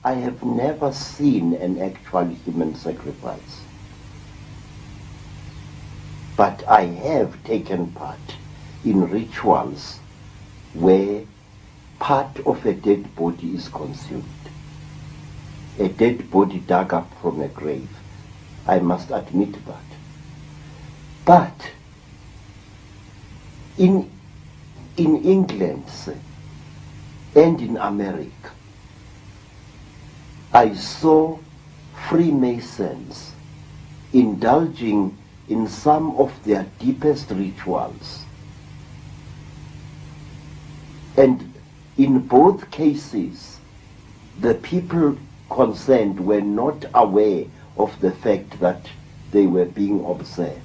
I have never seen an actual human sacrifice. But I have taken part in rituals where part of a dead body is consumed. A dead body dug up from a grave. I must admit that. But in England and in America, I saw Freemasons indulging in some of their deepest rituals. And in both cases, the people concerned were not aware of the fact that they were being observed.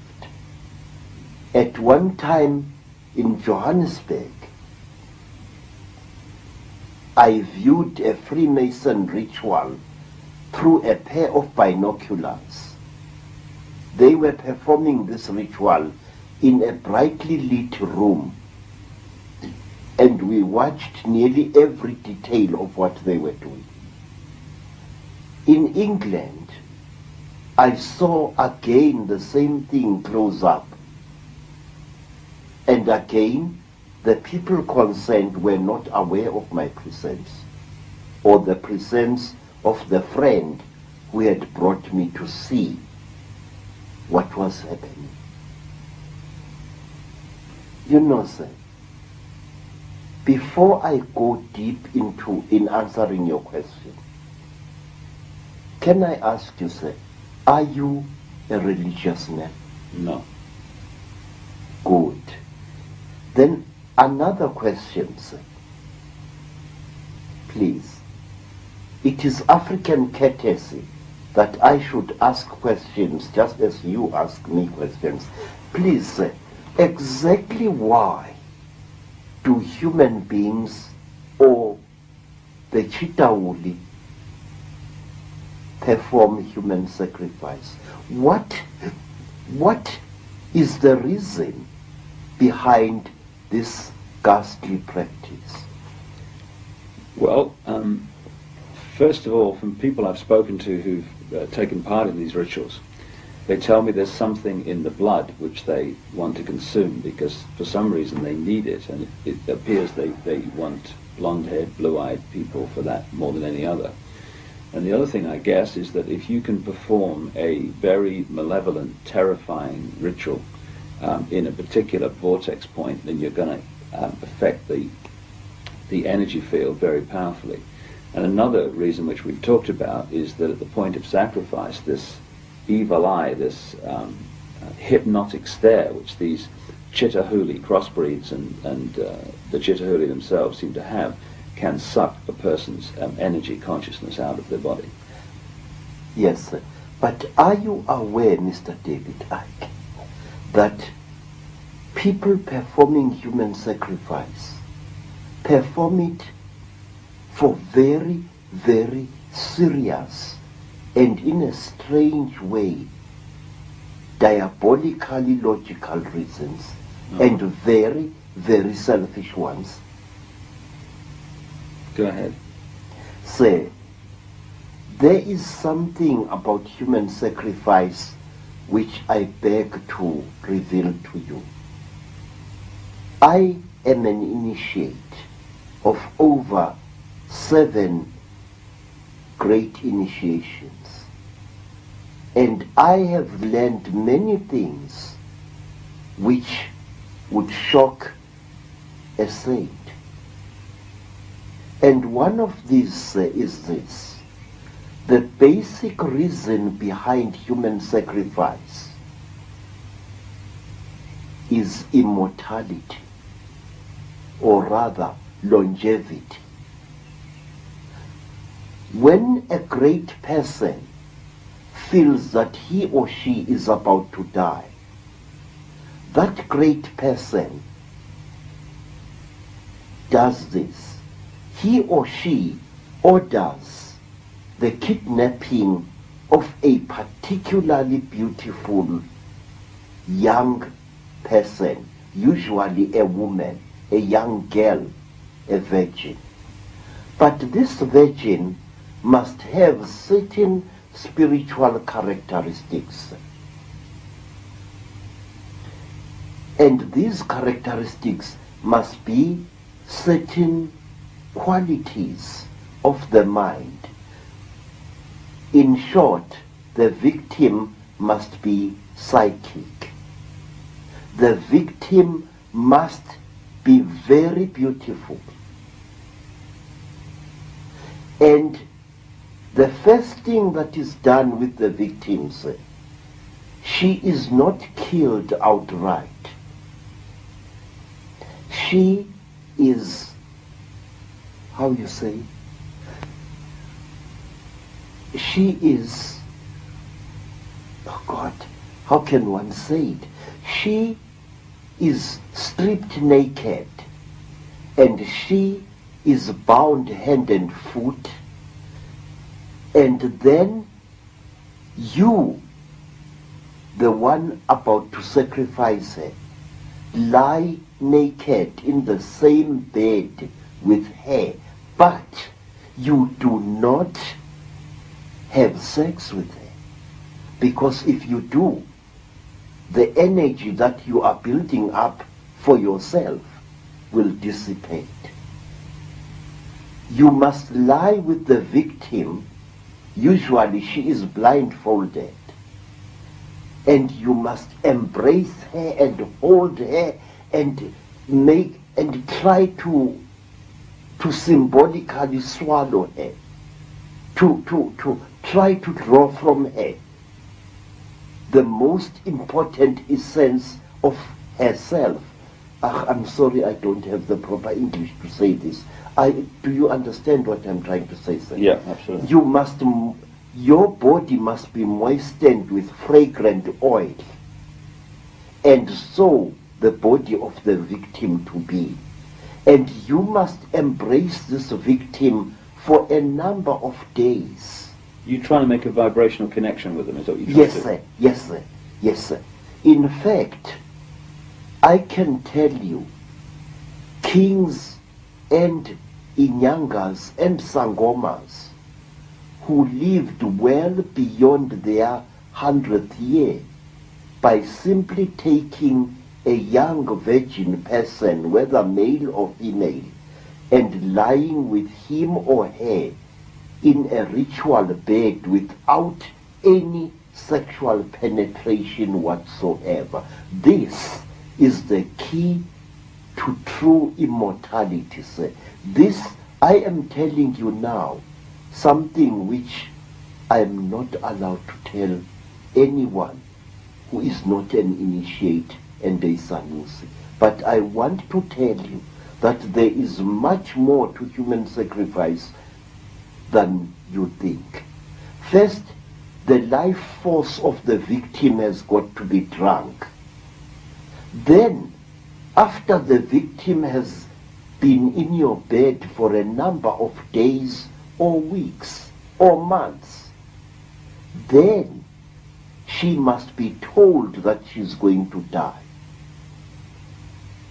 At one time in Johannesburg, I viewed a Freemason ritual through a pair of binoculars. They were performing this ritual in a brightly lit room, and we watched nearly every detail of what they were doing. In England, I saw again the same thing close up. And again, the people concerned were not aware of my presence or the presence of the friend who had brought me to see what was happening. You know, sir, before I go deep in answering your question, can I ask you, sir, are you a religious man? No. Good. Then another question, sir. Please. It is African courtesy that I should ask questions just as you ask me questions. Please, sir, exactly why do human beings or the Chitauli perform human sacrifice? What is the reason behind this ghastly practice? Well, first of all, from people I've spoken to who've taken part in these rituals, they tell me there's something in the blood which they want to consume because for some reason they need it, and it appears they want blonde-haired, blue-eyed people for that more than any other. And the other thing, I guess, is that if you can perform a very malevolent, terrifying ritual in a particular vortex point, then you're going to affect the energy field very powerfully. And another reason which we've talked about is that at the point of sacrifice, this evil eye, this hypnotic stare, which these Chitahuli crossbreeds and the Chitahuli themselves seem to have, can suck a person's energy consciousness out of their body. Yes, sir. But are you aware, Mr. David Icke, that people performing human sacrifice perform it for very, very serious and in a strange way, diabolically logical reasons, and very, very selfish ones? Go ahead. Sir, there is something about human sacrifice which I beg to reveal to you. I am an initiate of over 7 great initiations, and I have learned many things which would shock a saint. And one of these is this: the basic reason behind human sacrifice is immortality, or rather longevity. When a great person feels that he or she is about to die, that great person does this. He or she orders the kidnapping of a particularly beautiful young person, usually a woman, a young girl, a virgin. But this virgin must have certain spiritual characteristics. And these characteristics must be certain qualities of the mind. In short, the victim must be psychic. The victim must be very beautiful. And the first thing that is done with the victims, she is not killed outright. She is, how you say, she is, oh God, how can one say it? She is stripped naked, and she is bound hand and foot, and then you, the one about to sacrifice her, lie naked in the same bed with her, but you do not have sex with her. Because if you do, the energy that you are building up for yourself will dissipate. You must lie with the victim. Usually she is blindfolded. And you must embrace her and hold her and make and try to symbolically swallow her, to try to draw from her the most important essence of herself. I'm sorry, I don't have the proper English to say this. Do you understand what I'm trying to say, sir? Yeah, absolutely. Your body must be moistened with fragrant oil, and so the body of the victim to be. And you must embrace this victim for a number of days. You're trying to make a vibrational connection with them, is that what you're trying to do? Sir. Yes, sir. Yes, sir. In fact, I can tell you, kings and inyangas and sangomas who lived well beyond their 100th year by simply taking a young virgin person, whether male or female, and lying with him or her in a ritual bed without any sexual penetration whatsoever. This is the key to true immortality, sir. This, I am telling you now, something which I am not allowed to tell anyone who is not an initiate and a Sanusi. But I want to tell you that there is much more to human sacrifice than you think. First, the life force of the victim has got to be drunk. Then, after the victim has been in your bed for a number of days or weeks or months, then she must be told that she's going to die.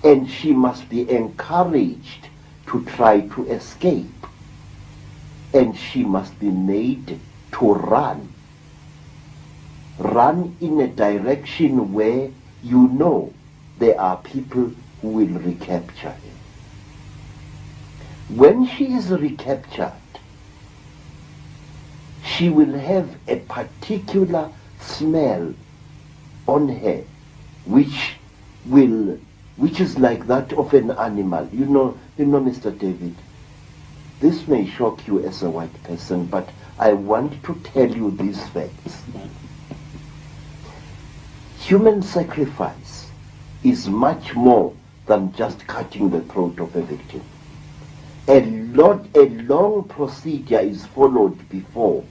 And she must be encouraged to try to escape. And she must be made to run. Run in a direction where you know there are people who will recapture her. When she is recaptured, she will have a particular smell on her which is like that of an animal. You know, Mr. David, this may shock you as a white person, but I want to tell you these facts. Human sacrifice is much more than just cutting the throat of a victim. A long procedure is followed before